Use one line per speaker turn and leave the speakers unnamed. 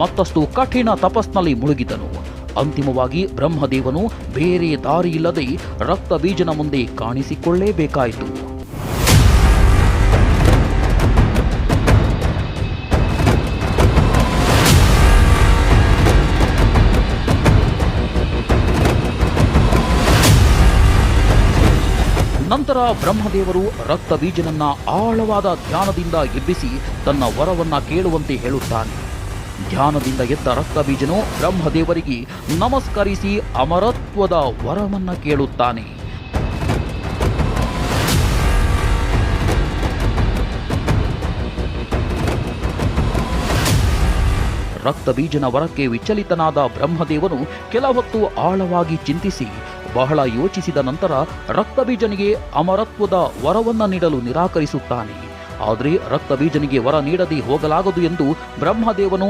ಮತ್ತಷ್ಟು ಕಠಿಣ ತಪಸ್ನಲ್ಲಿ ಮುಳುಗಿದನು. ಅಂತಿಮವಾಗಿ ಬ್ರಹ್ಮದೇವನು ಬೇರೆ ದಾರಿಯಿಲ್ಲದೆ ರಕ್ತಬೀಜನ ಮುಂದೆ ಕಾಣಿಸಿಕೊಳ್ಳಲೇಬೇಕಾಯಿತು. ನಂತರ ಬ್ರಹ್ಮದೇವರು ರಕ್ತಬೀಜನನ್ನ ಆಳವಾದ ಧ್ಯಾನದಿಂದ ಎಬ್ಬಿಸಿ ತನ್ನ ವರವನ್ನ ಕೇಳುವಂತೆ ಹೇಳುತ್ತಾನೆ. ಧ್ಯಾನದಿಂದ ಎದ್ದ ರಕ್ತಬೀಜನು ಬ್ರಹ್ಮದೇವರಿಗೆ ನಮಸ್ಕರಿಸಿ ಅಮರತ್ವದ ವರವನ್ನ ಕೇಳುತ್ತಾನೆ. ರಕ್ತಬೀಜನ ವರಕ್ಕೆ ವಿಚಲಿತನಾದ ಬ್ರಹ್ಮದೇವನು ಕೆಲ ಹೊತ್ತು ಆಳವಾಗಿ ಚಿಂತಿಸಿ ಬಹಳ ಯೋಚಿಸಿದ ನಂತರ ರಕ್ತಬೀಜನಿಗೆ ಅಮರತ್ವದ ವರವನ್ನ ನೀಡಲು ನಿರಾಕರಿಸುತ್ತಾನೆ. ಆದರೆ ರಕ್ತಬೀಜನಿಗೆ ವರ ನೀಡದೆ ಹೋಗಲಾಗದು ಎಂದು ಬ್ರಹ್ಮದೇವನು